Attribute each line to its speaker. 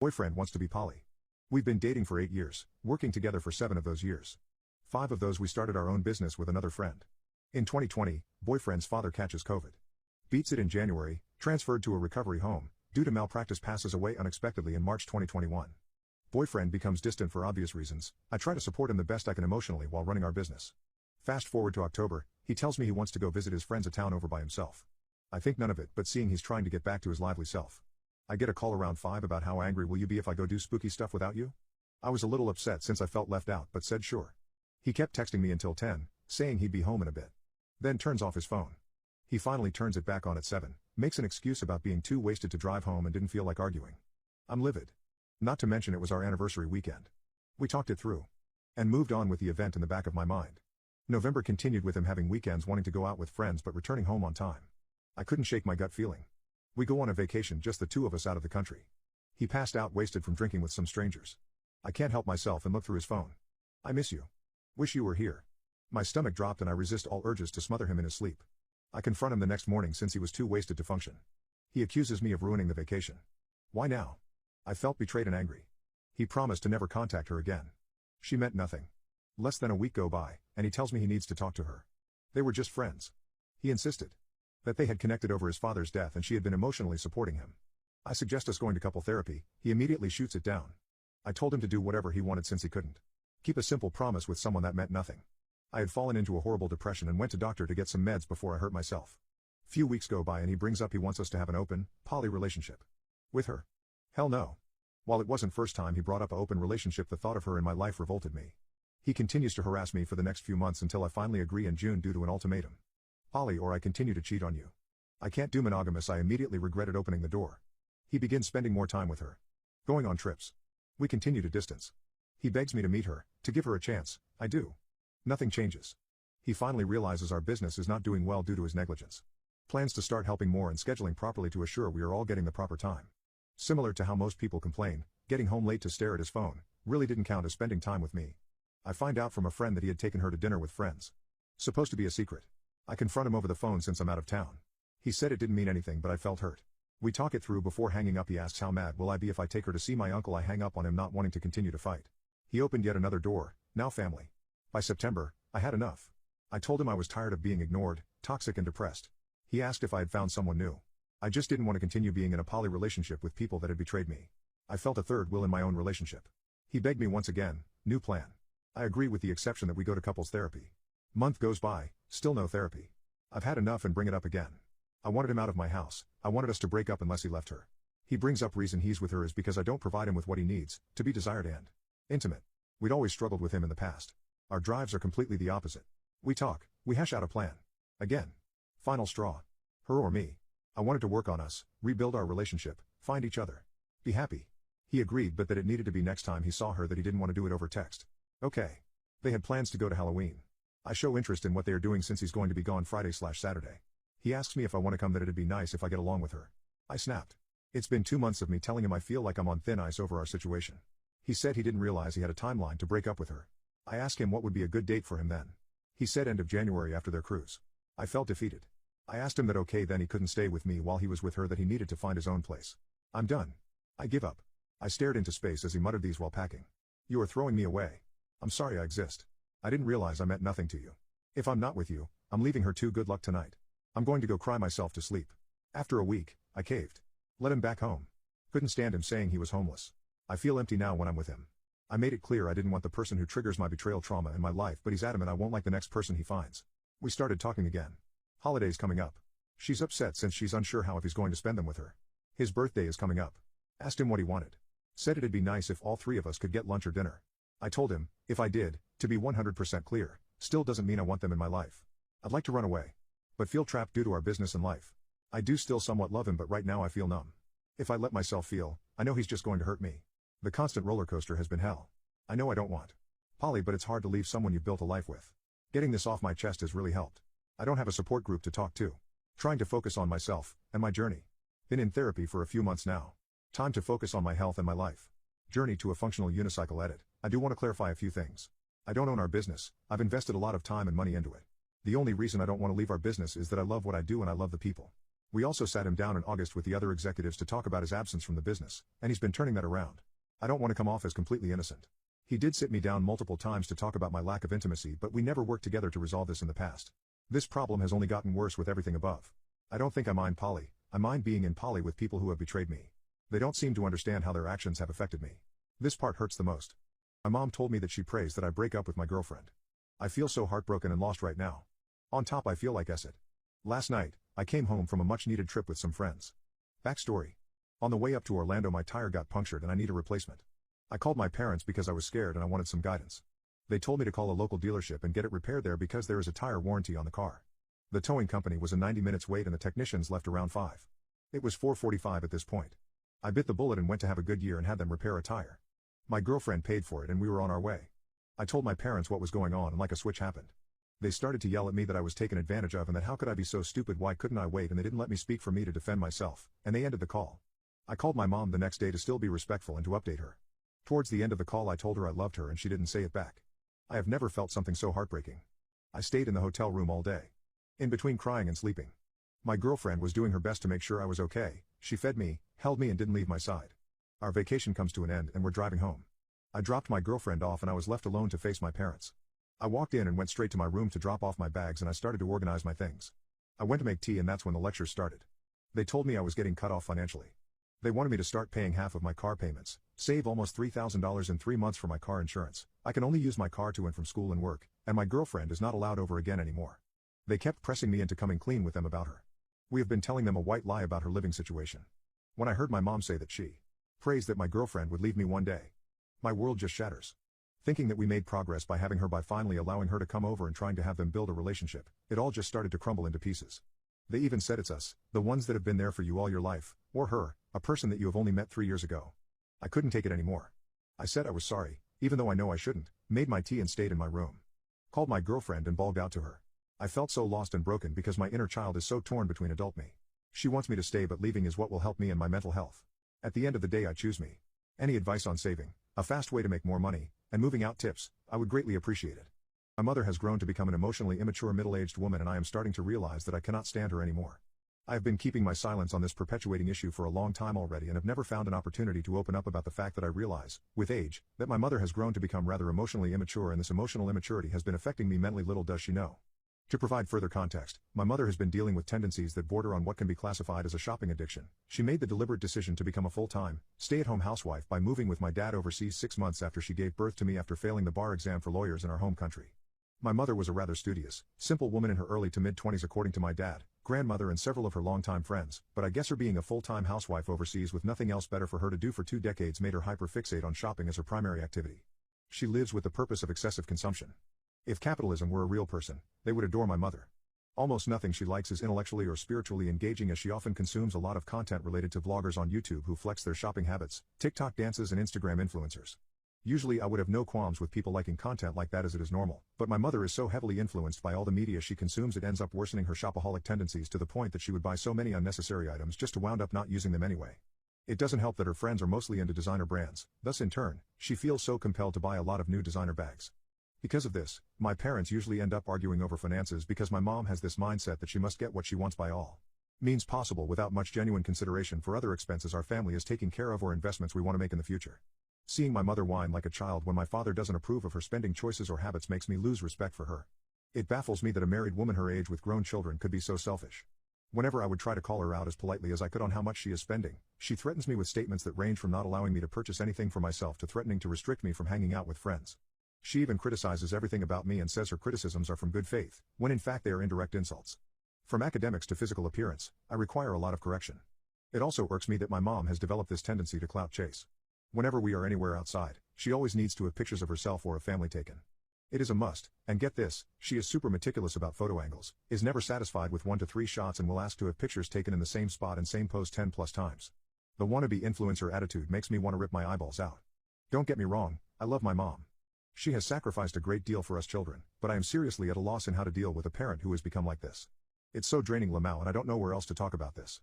Speaker 1: Boyfriend wants to be poly. We've been dating for 8 years, working together for 7 of those years. 5 of those we started our own business with another friend. In 2020, boyfriend's father catches COVID. Beats it in January, transferred to a recovery home, due to malpractice passes away unexpectedly in March 2021. Boyfriend becomes distant for obvious reasons. I try to support him the best I can emotionally while running our business. Fast forward to October, he tells me he wants to go visit his friends a town over by himself. I think none of it, but seeing he's trying to get back to his lively self. I get a call around 5 about how angry will you be if I go do spooky stuff without you? I was a little upset since I felt left out but said sure. He kept texting me until 10, saying he'd be home in a bit. Then turns off his phone. He finally turns it back on at 7, makes an excuse about being too wasted to drive home and didn't feel like arguing. I'm livid. Not to mention it was our anniversary weekend. We talked it through. And moved on with the event in the back of my mind. November continued with him having weekends wanting to go out with friends but returning home on time. I couldn't shake my gut feeling. We go on a vacation, just the 2 of us out of the country. He passed out wasted from drinking with some strangers. I can't help myself and look through his phone. I miss you. Wish you were here. My stomach dropped and I resist all urges to smother him in his sleep. I confront him the next morning since he was too wasted to function. He accuses me of ruining the vacation. Why now? I felt betrayed and angry. He promised to never contact her again. She meant nothing. Less than a week go by, and he tells me he needs to talk to her. They were just friends. He insisted that they had connected over his father's death and she had been emotionally supporting him. I suggest us going to couple therapy. He immediately shoots it down. I told him to do whatever he wanted since he couldn't keep a simple promise with someone that meant nothing. I had fallen into a horrible depression and went to doctor to get some meds before I hurt myself. Few weeks go by and he brings up he wants us to have an open, poly relationship. With her? Hell no. While it wasn't first time he brought up an open relationship, the thought of her in my life revolted me. He continues to harass me for the next few months until I finally agree in June due to an ultimatum. Poly or I continue to cheat on you. I can't do monogamous. I immediately regretted opening the door. He begins spending more time with her. Going on trips. We continue to distance. He begs me to meet her, to give her a chance. I do. Nothing changes. He finally realizes our business is not doing well due to his negligence. Plans to start helping more and scheduling properly to assure we are all getting the proper time. Similar to how most people complain, getting home late to stare at his phone really didn't count as spending time with me. I find out from a friend that he had taken her to dinner with friends. Supposed to be a secret. I confront him over the phone since I'm out of town. He said it didn't mean anything, but I felt hurt. We talk it through. Before hanging up he asks how mad will I be if I take her to see my uncle. I hang up on him, not wanting to continue to fight. He opened yet another door, now family. By September, I had enough. I told him I was tired of being ignored, toxic and depressed. He asked if I had found someone new. I just didn't want to continue being in a poly relationship with people that had betrayed me. I felt a third wheel in my own relationship. He begged me once again, new plan. I agree with the exception that we go to couples therapy. Month goes by, still no therapy. I've had enough and bring it up again. I wanted him out of my house. I wanted us to break up unless he left her. He brings up reason he's with her is because I don't provide him with what he needs, to be desired and intimate. We'd always struggled with him in the past. Our drives are completely the opposite. We talk, we hash out a plan. Again. Final straw. Her or me. I wanted to work on us, rebuild our relationship, find each other. Be happy. He agreed, but that it needed to be next time he saw her, that he didn't want to do it over text. Okay. They had plans to go to Halloween. I show interest in what they are doing since he's going to be gone Friday/Saturday. He asks me if I want to come, that it'd be nice if I get along with her. I snapped. It's been 2 months of me telling him I feel like I'm on thin ice over our situation. He said he didn't realize he had a timeline to break up with her. I asked him what would be a good date for him then. He said end of January after their cruise. I felt defeated. I asked him that okay then he couldn't stay with me while he was with her, that he needed to find his own place. I'm done. I give up. I stared into space as he muttered these while packing. You are throwing me away. I'm sorry I exist. I didn't realize I meant nothing to you. If I'm not with you, I'm leaving her too. Good luck tonight. I'm going to go cry myself to sleep. After a week, I caved. Let him back home. Couldn't stand him saying he was homeless. I feel empty now when I'm with him. I made it clear I didn't want the person who triggers my betrayal trauma in my life, but he's adamant I won't like the next person he finds. We started talking again. Holidays coming up. She's upset since she's unsure how if he's going to spend them with her. His birthday is coming up. Asked him what he wanted. Said it'd be nice if all 3 of us could get lunch or dinner. I told him, if I did, to be 100% clear, still doesn't mean I want them in my life. I'd like to run away. But feel trapped due to our business and life. I do still somewhat love him, but right now I feel numb. If I let myself feel, I know he's just going to hurt me. The constant roller coaster has been hell. I know I don't want poly, but it's hard to leave someone you've built a life with. Getting this off my chest has really helped. I don't have a support group to talk to. Trying to focus on myself and my journey. Been in therapy for a few months now. Time to focus on my health and my life. Journey to a functional unicycle edit. I do want to clarify a few things. I don't own our business. I've invested a lot of time and money into it. The only reason I don't want to leave our business is that I love what I do and I love the people. We also sat him down in August with the other executives to talk about his absence from the business, and he's been turning that around. I don't want to come off as completely innocent. He did sit me down multiple times to talk about my lack of intimacy, but we never worked together to resolve this in the past. This problem has only gotten worse with everything above. I don't think I mind poly, I mind being in poly with people who have betrayed me. They don't seem to understand how their actions have affected me. This part hurts the most. My mom told me that she prays that I break up with my girlfriend. I feel so heartbroken and lost right now. On top, I feel like acid. Last night, I came home from a much-needed trip with some friends. Backstory. On the way up to Orlando, my tire got punctured and I need a replacement. I called my parents because I was scared and I wanted some guidance. They told me to call a local dealership and get it repaired there because there is a tire warranty on the car. The towing company was a 90 minutes wait and the technicians left around 5. It was 4:45 at this point. I bit the bullet and went to have a Goodyear and had them repair a tire. My girlfriend paid for it and we were on our way. I told my parents what was going on and like a switch happened. They started to yell at me that I was taken advantage of and that how could I be so stupid, why couldn't I wait, and they didn't let me speak for me to defend myself, and they ended the call. I called my mom the next day to still be respectful and to update her. Towards the end of the call I told her I loved her and she didn't say it back. I have never felt something so heartbreaking. I stayed in the hotel room all day. In between crying and sleeping. My girlfriend was doing her best to make sure I was okay. She fed me, held me and didn't leave my side. Our vacation comes to an end and we're driving home. I dropped my girlfriend off and I was left alone to face my parents. I walked in and went straight to my room to drop off my bags and I started to organize my things. I went to make tea and that's when the lecture started. They told me I was getting cut off financially. They wanted me to start paying half of my car payments, save almost $3,000 in 3 months for my car insurance. I can only use my car to and from school and work, and my girlfriend is not allowed over again anymore. They kept pressing me into coming clean with them about her. We have been telling them a white lie about her living situation. When I heard my mom say that she prays that my girlfriend would leave me one day, my world just shatters. Thinking that we made progress by having her, by finally allowing her to come over and trying to have them build a relationship, it all just started to crumble into pieces. They even said it's us, the ones that have been there for you all your life, or her, a person that you have only met 3 years ago. I couldn't take it anymore. I said I was sorry, even though I know I shouldn't, made my tea and stayed in my room. Called my girlfriend and bawled out to her. I felt so lost and broken because my inner child is so torn between adult me. She wants me to stay, but leaving is what will help me and my mental health. At the end of the day I choose me. Any advice on saving, a fast way to make more money, and moving out tips, I would greatly appreciate it. My mother has grown to become an emotionally immature middle-aged woman and I am starting to realize that I cannot stand her anymore. I have been keeping my silence on this perpetuating issue for a long time already and have never found an opportunity to open up about the fact that I realize, with age, that my mother has grown to become rather emotionally immature and this emotional immaturity has been affecting me mentally. Little does she know. To provide further context, my mother has been dealing with tendencies that border on what can be classified as a shopping addiction. She made the deliberate decision to become a full-time, stay-at-home housewife by moving with my dad overseas 6 months after she gave birth to me after failing the bar exam for lawyers in our home country. My mother was a rather studious, simple woman in her early to mid-20s according to my dad, grandmother and several of her longtime friends, but I guess her being a full-time housewife overseas with nothing else better for her to do for 2 decades made her hyper-fixate on shopping as her primary activity. She lives with the purpose of excessive consumption. If capitalism were a real person, they would adore my mother. Almost nothing she likes is intellectually or spiritually engaging as she often consumes a lot of content related to vloggers on YouTube who flex their shopping habits, TikTok dances and Instagram influencers. Usually I would have no qualms with people liking content like that as it is normal, but my mother is so heavily influenced by all the media she consumes it ends up worsening her shopaholic tendencies to the point that she would buy so many unnecessary items just to wound up not using them anyway. It doesn't help that her friends are mostly into designer brands, thus in turn, she feels so compelled to buy a lot of new designer bags. Because of this, my parents usually end up arguing over finances because my mom has this mindset that she must get what she wants by all means possible without much genuine consideration for other expenses our family is taking care of or investments we want to make in the future. Seeing my mother whine like a child when my father doesn't approve of her spending choices or habits makes me lose respect for her. It baffles me that a married woman her age with grown children could be so selfish. Whenever I would try to call her out as politely as I could on how much she is spending, she threatens me with statements that range from not allowing me to purchase anything for myself to threatening to restrict me from hanging out with friends. She even criticizes everything about me and says her criticisms are from good faith, when in fact they are indirect insults. From academics to physical appearance, I require a lot of correction. It also irks me that my mom has developed this tendency to clout chase. Whenever we are anywhere outside, she always needs to have pictures of herself or a family taken. It is a must, and get this, she is super meticulous about photo angles, is never satisfied with 1 to 3 shots and will ask to have pictures taken in the same spot and same pose 10 plus times. The wannabe influencer attitude makes me want to rip my eyeballs out. Don't get me wrong, I love my mom. She has sacrificed a great deal for us children, but I am seriously at a loss in how to deal with a parent who has become like this. It's so draining, Lamau, and I don't know where else to talk about this.